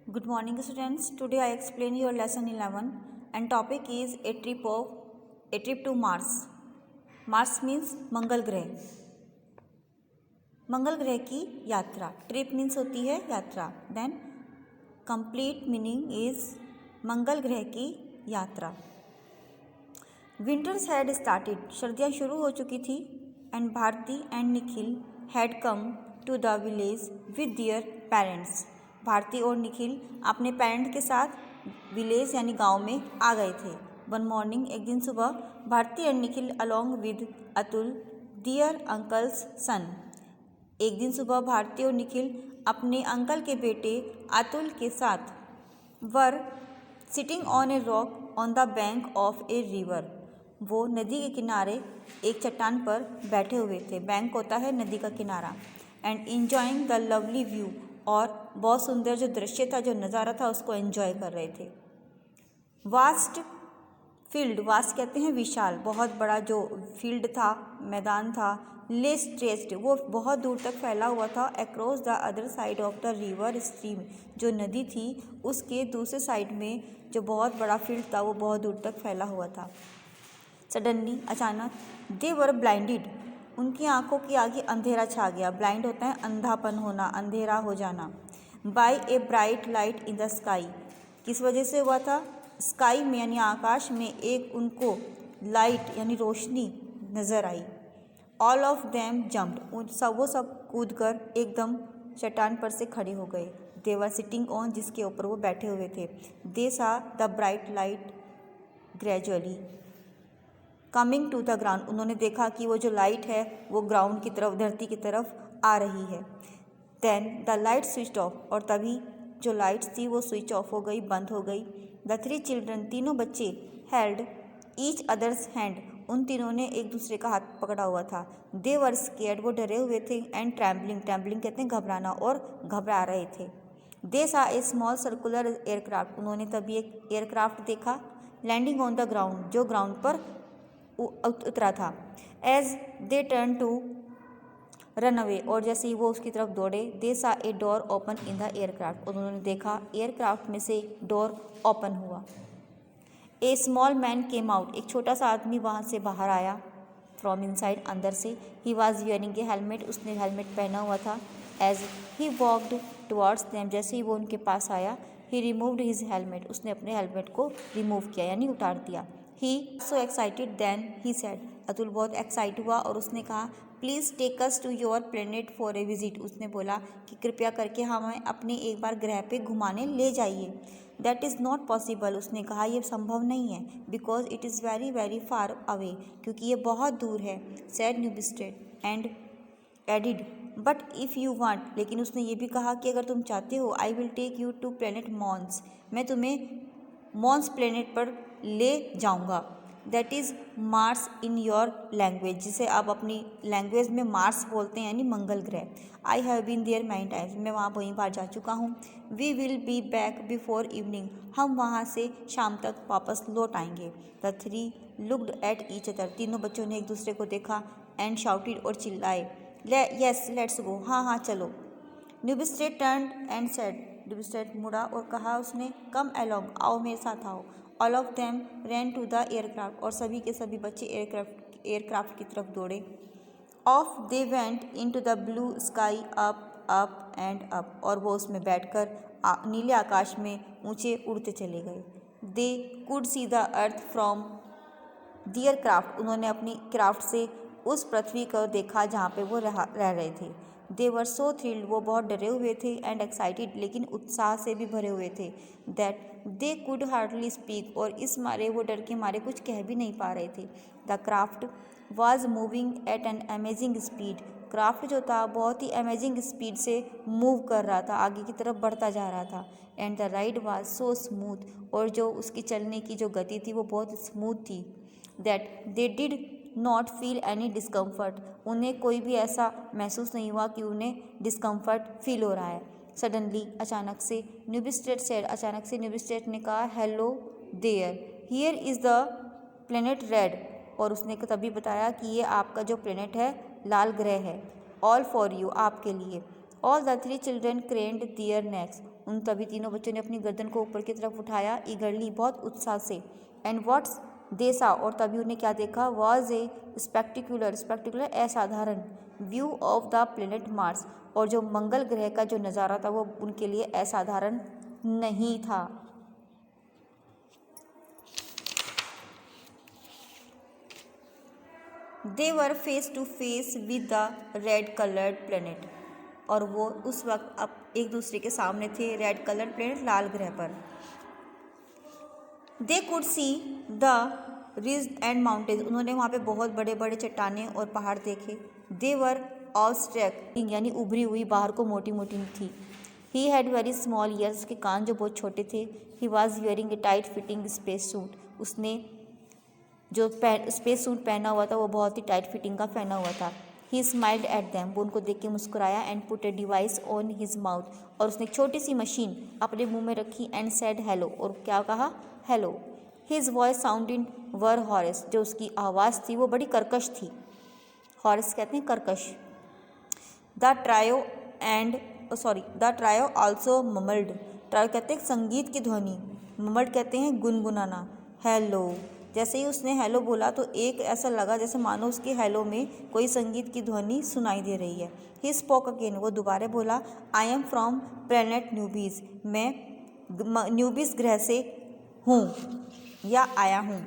Good morning, students. Today I explain your lesson 11 and topic is a trip to Mars. Mars means मंगल ग्रह. मंगल ग्रह की यात्रा. Trip means होती है यात्रा. देन कंप्लीट मीनिंग इज मंगल ग्रह की यात्रा. Winters had started. सर्दियाँ शुरू हो चुकी थी. And Bharti and Nikhil had come to the village with their parents. Bharti और निखिल अपने पेरेंट के साथ विलेज यानी गांव में आ गए थे. वन मॉर्निंग, एक दिन सुबह, Bharti and Nikhil along with Atul their uncle's son. एक दिन सुबह भारती और निखिल अपने अंकल के बेटे अतुल के साथ were sitting on a rock on the bank of a river. वो नदी के किनारे एक चट्टान पर बैठे हुए थे. बैंक होता है नदी का किनारा. And enjoying the lovely view, और बहुत सुंदर जो दृश्य था, जो नज़ारा था, उसको एंजॉय कर रहे थे. वास्ट फील्ड, वास्ट कहते हैं विशाल, बहुत बड़ा जो फील्ड था, मैदान था. ले स्ट्रेच्ड, वो बहुत दूर तक फैला हुआ था. Across the other side of the river stream, जो नदी थी उसके दूसरे साइड में जो बहुत बड़ा फील्ड था वो बहुत दूर तक फैला हुआ था. सडनली, अचानक, दे वर ब्लाइंडेड, उनकी आंखों के आगे अंधेरा छा गया. ब्लाइंड होता है अंधापन होना, अंधेरा हो जाना. By a bright light in the sky, किस वजह से हुआ था? स्काई में यानी आकाश में एक उनको लाइट यानी रोशनी नज़र आई. ऑल ऑफ देम जम्प्ड, वो सब कूद कर एकदम चट्टान पर से खड़े हो गए. दे वर सिटिंग ऑन, जिसके ऊपर वो बैठे हुए थे. They saw the bright light gradually coming to the ground, उन्होंने देखा कि वो जो लाइट है वो ग्राउंड की तरफ, धरती की तरफ आ रही है. Then the light switch off, और तभी जो लाइट्स थी वो स्विच ऑफ हो गई, बंद हो गई. द थ्री चिल्ड्रन, तीनों बच्चे, हेल्ड ईच अदर्स हैंड, उन तीनों ने एक दूसरे का हाथ पकड़ा हुआ था. दे वर स्केयर्ड, वो डरे हुए थे. एंड ट्रैम्बलिंग, ट्रैम्बलिंग कहते हैं घबराना, और घबरा रहे थे. They saw A small circular aircraft, उन्होंने तभी एक एयरक्राफ्ट देखा. लैंडिंग ऑन द ग्राउंड, जो ग्राउंड पर उतरा था. As they turn to run away, और जैसे ही वो उसकी तरफ दौड़े. They saw a door open in the aircraft, उन्होंने देखा एयरक्राफ्ट में से डोर ओपन हुआ. A small man came out, एक छोटा सा आदमी वहाँ से बाहर आया. फ्रॉम इनसाइड, अंदर से. He was wearing a helmet, उसने हेलमेट पहना हुआ था. As he walked towards them, जैसे ही वो उनके पास आया. ही रिमूव्ड हिज हेलमेट, उसने अपने हेलमेट को रिमूव किया यानी उतार दिया. He so excited then he said, Atul बहुत एक्साइट हुआ और उसने कहा, please take us to your planet for a visit. उसने बोला कि कृपया करके हमें अपने एक बार ग्रह पे घुमाने ले जाइए. दैट इज़ नॉट पॉसिबल, उसने कहा ये संभव नहीं है. Because it is very very far away, क्योंकि ये बहुत दूर है. Said Newbisted and added, but if you want, लेकिन उसने ये भी कहा कि अगर तुम चाहते हो, I will take you to planet Mons, मैं तुम्हें मॉन्स प्लेनेट पर ले जाऊंगा. That is Mars in your language, जिसे आप अपनी लैंग्वेज में मार्स बोलते हैं यानी मंगल ग्रह. I have been there many times, मैं वहाँ वहीं बार जा चुका हूँ. We will be back before evening, हम वहाँ से शाम तक वापस लौट आएंगे. The three looked at each other, तीनों बच्चों ने एक दूसरे को देखा. एंड शाउटेड, और चिल्लाए. यस लेट्स गो, हाँ हाँ चलो. न्यूबिस्टेड टर्न्ड एंड सेड, न्यूबिस्टेड मुड़ा और कहा उसने, कम अलोंग, आओ मेरे साथ आओ. All of them ran to the aircraft, और सभी के सभी बच्चे एयरक्राफ्ट की तरफ दौड़े. Off they went into the blue sky, up up and up, और वो उसमें बैठकर नीले आकाश में ऊंचे उड़ते चले गए. They could see the earth from their craft, उन्होंने अपनी क्राफ्ट से उस पृथ्वी को देखा जहाँ पे वो रह रहे थे. दे वर सो थ्रिल्ड, वो बहुत डरे हुए थे. एंड एक्साइटेड, लेकिन उत्साह से भी भरे हुए थे. That they could hardly speak, और इस मारे वो डर के मारे कुछ कह भी नहीं पा रहे थे. The craft was moving at an amazing speed, craft जो था बहुत ही अमेजिंग स्पीड से मूव कर रहा था, आगे की तरफ बढ़ता जा रहा था. And the ride was so smooth, और जो उसकी चलने की जो गति थी वो बहुत स्मूथ थी. That they did not feel any discomfort, उन्हें कोई भी ऐसा महसूस नहीं हुआ कि उन्हें डिस्कम्फर्ट फील हो रहा है. सडनली, अचानक से, न्यूबिस्टेड सेड, अचानक से न्यूबिस्टेड ने कहा, hello there, here is the planet red, और उसने तभी बताया कि ये आपका जो प्लेनेट है लाल ग्रह है. ऑल फॉर यू, आपके लिए. All the three children craned their necks, उन तभी तीनों बच्चों ने अपनी गर्दन को ऊपर की तरफ उठाया, ईगरली, बहुत उत्साह से। एंड व्हाट्स दे सा, और तभी उन्हें क्या देखा, वॉज ए स्पेक्टिकुलर असाधारण, view of the planet Mars, और जो मंगल ग्रह का जो नज़ारा था वो उनके लिए असाधारण नहीं था। They were face to face with the red coloured planet, और वो उस वक्त अब एक दूसरे के सामने थे, रेड कलर्ड प्लेनेट, लाल ग्रह पर। दे could see the ridge and mountains, उन्होंने वहाँ पे बहुत बड़े बड़े चट्टानें और पहाड़ देखे। दे वर ऑलस्ट्रेक, यानी उभरी हुई, बाहर को मोटी मोटी थी। He had very small years, उसके कान जो बहुत छोटे थे। ही was wearing A tight fitting space suit, उसने जो स्पेस सूट पहना हुआ था वो बहुत ही टाइट फिटिंग का पहना हुआ था। ही स्माइल्ड एट दैम, वो उनको देख के मुस्कुराया। And put a device on his mouth, और उसने एक छोटी सी मशीन अपने मुंह में रखी। एंड सेड हेलो, और क्या कहा, हेलो। हिज वॉइस साउंडिंग वर हॉरेस, जो उसकी आवाज़ थी वो बड़ी कर्कश थी। हॉरेस कहते हैं कर्कश। द ट्रायो आल्सो ममल्ड, ट्रायो कहते हैं संगीत की ध्वनि, ममल्ड कहते हैं गुनगुनाना। हेलो, जैसे ही उसने हेलो बोला तो एक ऐसा लगा जैसे मानो उसके हेलो में कोई संगीत की ध्वनि सुनाई दे रही है। ही स्पोक अगेन, वो दोबारा बोला, I am from planet newbies, मैं न्यूबीज ग्रह से हूँ या आया हूँ।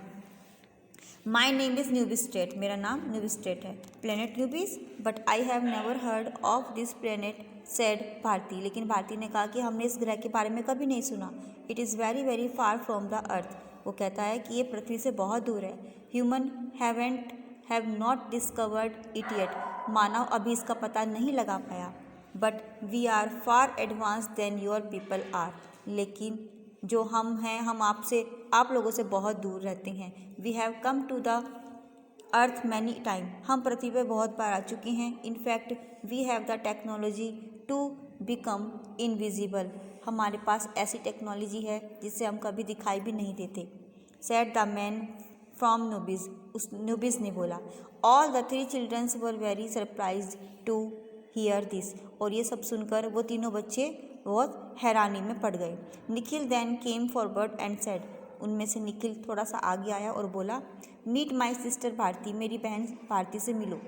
माई नेम इज़ न्यूबिस्टेट, मेरा नाम न्यूबिस्टेट है। Planet Nubis, but I have never heard of this planet, said Bharti, लेकिन भारती ने कहा कि हमने इस ग्रह के बारे में कभी नहीं सुना। It is very very far from the earth, वो कहता है कि ये पृथ्वी से बहुत दूर है। Human have not discovered it yet, मानव अभी इसका पता नहीं लगा पाया। But we are far advance than your people are, लेकिन जो हम हैं, हम आप लोगों से बहुत दूर रहते हैं। We have come to the earth many time, हम पृथ्वी पर बहुत बार आ चुके हैं। In fact we have the technology to become invisible, हमारे पास ऐसी टेक्नोलॉजी है जिससे हम कभी दिखाई भी नहीं देते। Said the man from Nubis, उस न्यूबीज ने बोला। All the 3 childrens were very surprise to hear this, और ये सब सुनकर वो तीनों बच्चे बहुत हैरानी में पड़ गए। Nikhil then came forward and said, उनमें से निखिल थोड़ा सा आगे आया और बोला, मीट माई सिस्टर भारती, मेरी बहन भारती से मिलो।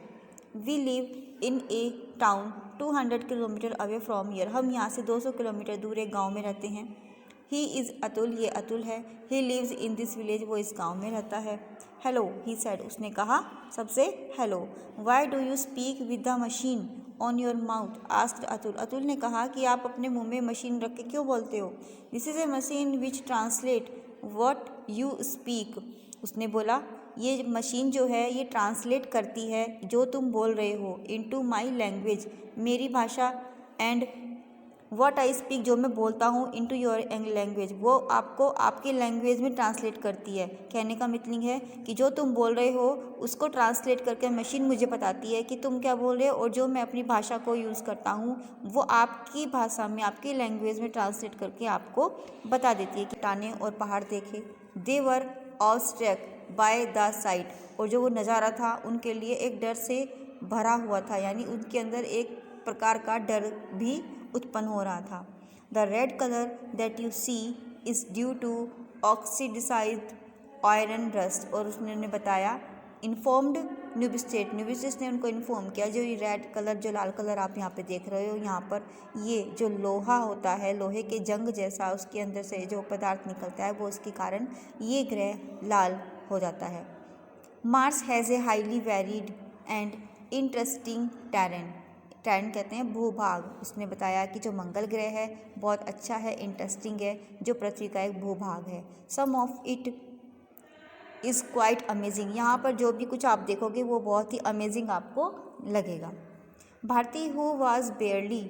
We live in a town 200 kilometre away from here, हम यहाँ से 200 किलोमीटर दूर एक गाँव में रहते हैं। ही इज़ अतुल, ये अतुल है। He lives in this village, वो इस गाँव में रहता है। हेलो, ही सेड, उसने कहा सबसे hello. Why do you speak with the machine on your mouth, asked Atul, Atul ने कहा कि आप अपने मुंह में मशीन रख के क्यों बोलते हो। This is a machine which translate what you speak, उसने बोला ये मशीन जो है ये ट्रांसलेट करती है जो तुम बोल रहे हो, इनटू माई लैंग्वेज, मेरी भाषा, एंड व्हाट आई स्पीक, जो मैं बोलता हूँ, इनटू योर लैंग्वेज, वो आपको आपकी लैंग्वेज में ट्रांसलेट करती है। कहने का मतलब है कि जो तुम बोल रहे हो उसको ट्रांसलेट करके मशीन मुझे बताती है कि तुम क्या बोल रहे हो, और जो मैं अपनी भाषा को यूज़ करता हूँ वो आपकी भाषा में, आपकी लैंग्वेज में ट्रांसलेट करके आपको बता देती है। कि टाने और पहाड़ देखे। दे वर ऑलस्ट्रेक बाय द साइट, और जो वो नज़ारा था उनके लिए एक डर से भरा हुआ था, यानी उनके अंदर एक प्रकार का डर भी उत्पन्न हो रहा था। The red colour that you see is due to oxidised iron rust, और उसने उन्हें बताया, इन्फॉर्म्ड न्यूबिस्टेट ने उनको इन्फॉर्म किया, जो ये रेड कलर, जो लाल कलर आप यहाँ पे देख रहे हो, यहाँ पर ये जो लोहा होता है, लोहे के जंग जैसा उसके अंदर से जो पदार्थ निकलता है, वो उसके कारण ये ग्रह लाल हो जाता है। Mars has a highly varied and interesting terrain, terrain कहते हैं भूभाग, उसने बताया कि जो मंगल ग्रह है बहुत अच्छा है, इंटरेस्टिंग है, जो पृथ्वी का एक भूभाग है। Some of it is quite amazing, यहाँ पर जो भी कुछ आप देखोगे वो बहुत ही अमेजिंग आपको लगेगा। Bharti who was barely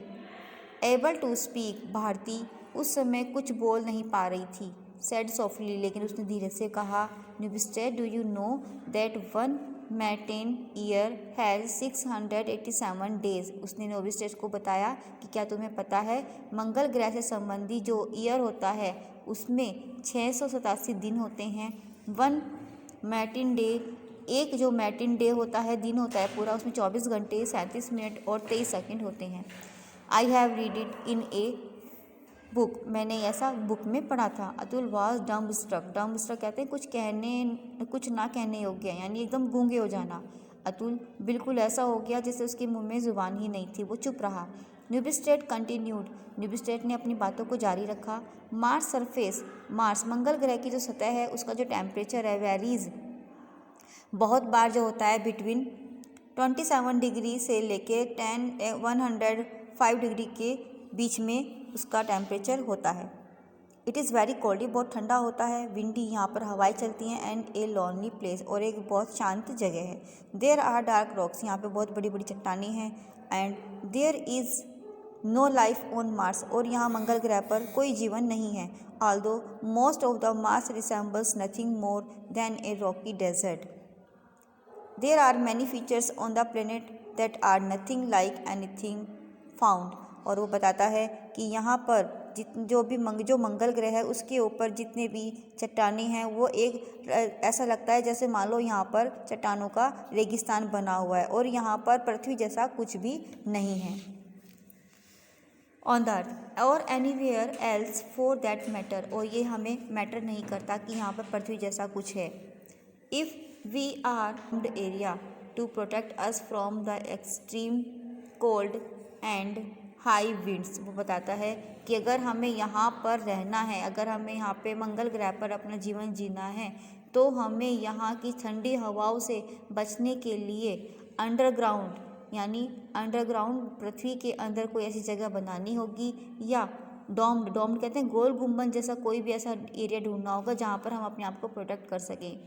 able to speak, Bharti उस समय कुछ बोल नहीं पा रही थी। सेड सॉफ्टली, लेकिन उसने धीरे से कहा, Newbistet do you know that one Martian year has 687 days, उसने न्यूबिस्टेट को बताया कि क्या तुम्हें पता है मंगल ग्रह से संबंधी जो ईयर होता है उसमें 687 दिन होते हैं। वन मैटिन डे, एक जो मैटिन डे होता है, दिन होता है पूरा, उसमें 24 घंटे 37 मिनट और 23 सेकंड होते हैं। I have read it in a book, मैंने ऐसा बुक में पढ़ा था। Atul was dumb struck, dumb struck कहते हैं कुछ ना कहने योग्य, यानी एकदम गूंगे हो जाना। अतुल बिल्कुल ऐसा हो गया जैसे उसके मुंह में जुबान ही नहीं थी, वो चुप रहा। न्यूबिस्टेट कंटिन्यूड, न्यूबिस्टेट ने अपनी बातों को जारी रखा। मार्स सरफेस, मार्स मंगल ग्रह की जो सतह है उसका जो टेम्परेचर है वेरीज बहुत बार जो होता है बिटवीन 27 डिग्री से लेके 105 डिग्री के बीच में उसका टेम्परेचर होता है। इट इज़ वेरी कोल्ड, बहुत ठंडा होता है। विंडी, यहाँ पर हवाएं चलती हैं। एंड ए लॉनली प्लेस, और एक बहुत शांत जगह है। देयर आर डार्क रॉक्स, यहाँ पे बहुत बड़ी बड़ी चट्टानें हैं। And there is no life on Mars, और यहाँ मंगल ग्रह पर कोई जीवन नहीं है। Although most of the Mars resembles nothing more than a rocky desert, there are many features on the planet that are nothing like anything found. और वो बताता है कि यहाँ पर जो मंगल ग्रह है उसके ऊपर जितने भी चट्टानें हैं वो एक ऐसा लगता है जैसे मान लो यहाँ पर चट्टानों का रेगिस्तान बना हुआ है और यहाँ पर पृथ्वी जैसा कुछ भी नहीं है। ऑन द अर्थ और anywhere else for that matter, और ये हमें मैटर नहीं करता कि यहाँ पर पृथ्वी जैसा कुछ है। If we are the area to protect us from the extreme cold and high winds, वो बताता है कि अगर हमें यहाँ पर रहना है, अगर हमें यहाँ पे मंगल ग्रह पर अपना जीवन जीना है, तो हमें यहाँ की ठंडी हवाओं से बचने के लिए अंडरग्राउंड, यानी अंडरग्राउंड पृथ्वी के अंदर कोई ऐसी जगह बनानी होगी, या डोम्ड कहते हैं गोल गुंबद जैसा कोई भी ऐसा एरिया ढूंढना होगा जहाँ पर हम अपने आप को प्रोटेक्ट कर सकें।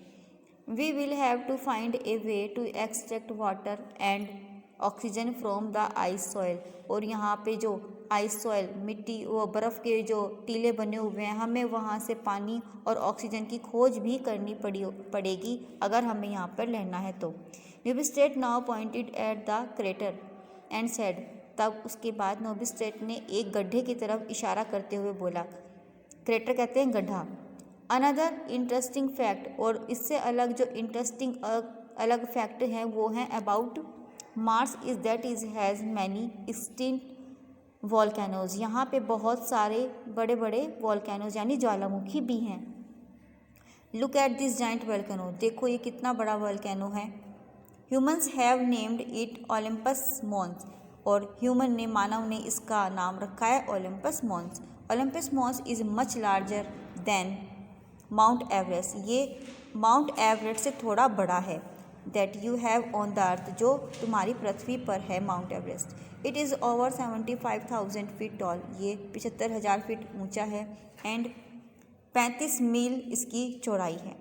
We will have to find a way to extract water and oxygen from the ice soil, और यहाँ पे जो आइस सॉइल मिट्टी वो बर्फ़ के जो टीले बने हुए हैं, हमें वहाँ से पानी और ऑक्सीजन की खोज भी करनी पड़ेगी अगर हमें यहाँ पर रहना है तो। Newbistet now pointed at the crater and said, तब उसके बाद न्यूबिस्टेट ने एक गड्ढे की तरफ इशारा करते हुए बोला। क्रेटर कहते हैं गड्ढा। अनदर इंटरेस्टिंग फैक्ट, और इससे अलग जो इंटरेस्टिंग अलग फैक्ट हैं वो हैं about Mars is that is has many extinct volcanoes, यहाँ पे बहुत सारे बड़े बड़े वॉल्केनोज यानी ज्वालामुखी भी हैं। Look at this giant volcano, देखो ये कितना बड़ा वॉल्केनो है। Humans have named it Olympus Mons, और ह्यूमन ने मानव ने इसका नाम रखा है Olympus Mons. Olympus Mons is much larger than Mount Everest, ये माउंट एवरेस्ट से थोड़ा बड़ा है। That you have on the earth, जो तुम्हारी पृथ्वी पर है Mount Everest. It is over 75,000 feet tall, ये 75,000 फीट ऊंचा है। एंड 35 मील इसकी चौड़ाई है।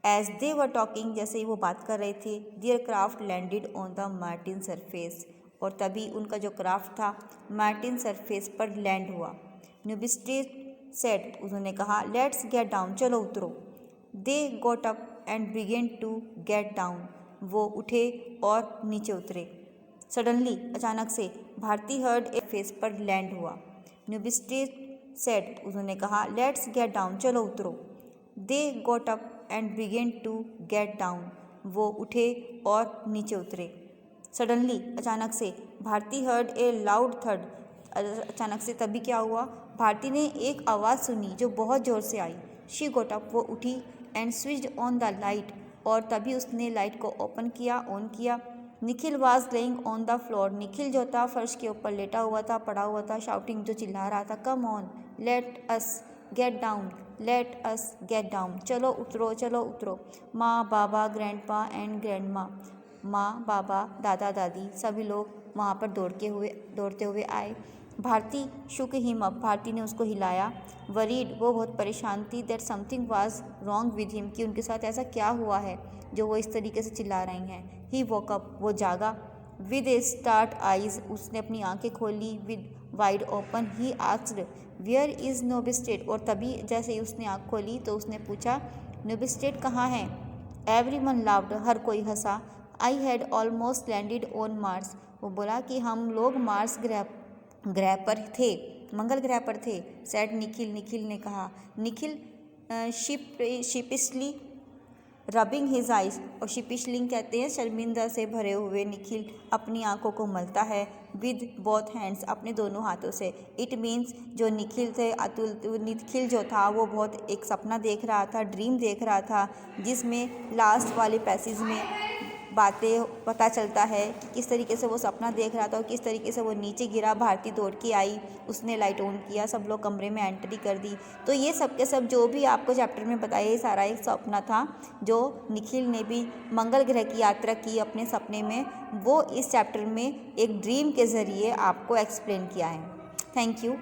एज दे वर टॉकिंग, जैसे ही वो बात कर रहे थे, there craft landed on the Martin surface, और तभी उनका जो क्राफ्ट था मार्टिन सरफेस पर लैंड हुआ। न्यूबिस्टेट सेड, उन्होंने कहा, लेट्स गेट डाउन, चलो उतरो। They got up and began to get down, वो उठे और नीचे उतरे। सडनली, अचानक से, भारती हर्ड ए फेस पर लैंड हुआ। न्यूबिस्टेट सेड, उन्होंने कहा, लेट्स गेट डाउन, चलो उतरो। They got up and began to get down, वो उठे और नीचे उतरे। सडनली, अचानक से, भारती हर्ड ए लाउड थर्ड, अचानक से तभी क्या हुआ, भारती ने एक आवाज़ सुनी जो बहुत ज़ोर से आई। शी गोट अप, वो उठी। And switched on the light, और तभी उसने लाइट को ओपन किया, ऑन किया। Nikhil was laying on the floor, Nikhil जो था फर्श के ऊपर लेटा हुआ था, पड़ा हुआ था। शाउटिंग, जो चिल्ला रहा था, come on, let us get down, let us gate down, चलो उतरो, चलो उतरो। माँ, बाबा, ग्रैंडपा एंड ग्रैंडमा, माँ, बाबा, दादा, दादी, सभी लोग वहाँ पर दौड़ते हुए आए। भारती शुक हिम अप, भारती ने उसको हिलाया। वरीड, वो बहुत परेशान थी। That something was wrong with him, कि उनके साथ ऐसा क्या हुआ है जो वो इस तरीके से चिल्ला रही हैं। ही वोक अप, वो जागा। विद ए स्टार्ट आइज, उसने अपनी आंखें खोली। With wide open, he asked, where is Newbistet, और तभी जैसे ही उसने आँख खोली तो उसने पूछा, न्यूबिस्टेट कहाँ है। एवरीवन लाफ्ड, हर कोई हंसा। I had almost landed on Mars, वो बोला कि हम लोग मार्स ग्रह पर थे, मंगल ग्रह पर थे। सैड निखिल, निखिल ने कहा। निखिल शिपिशली रबिंग हिज आइज, और शिपिशलिंग कहते हैं शर्मिंदा से भरे हुए निखिल अपनी आंखों को मलता है, विद बोथ हैंड्स, अपने दोनों हाथों से। इट मीन्स जो निखिल थे, निखिल जो था वो बहुत एक सपना देख रहा था, ड्रीम देख रहा था, जिसमें लास्ट वाले पैसेज में बातें पता चलता है कि किस तरीके से वो सपना देख रहा था और किस तरीके से वो नीचे गिरा। भारती दौड़ के आई, उसने लाइट ऑन किया, सब लोग कमरे में एंट्री कर दी। तो ये सब के सब जो भी आपको चैप्टर में बताया, ये सारा एक सपना था जो निखिल ने भी मंगल ग्रह की यात्रा की अपने सपने में, वो इस चैप्टर में एक ड्रीम के ज़रिए आपको एक्सप्लेन किया है। Thank you.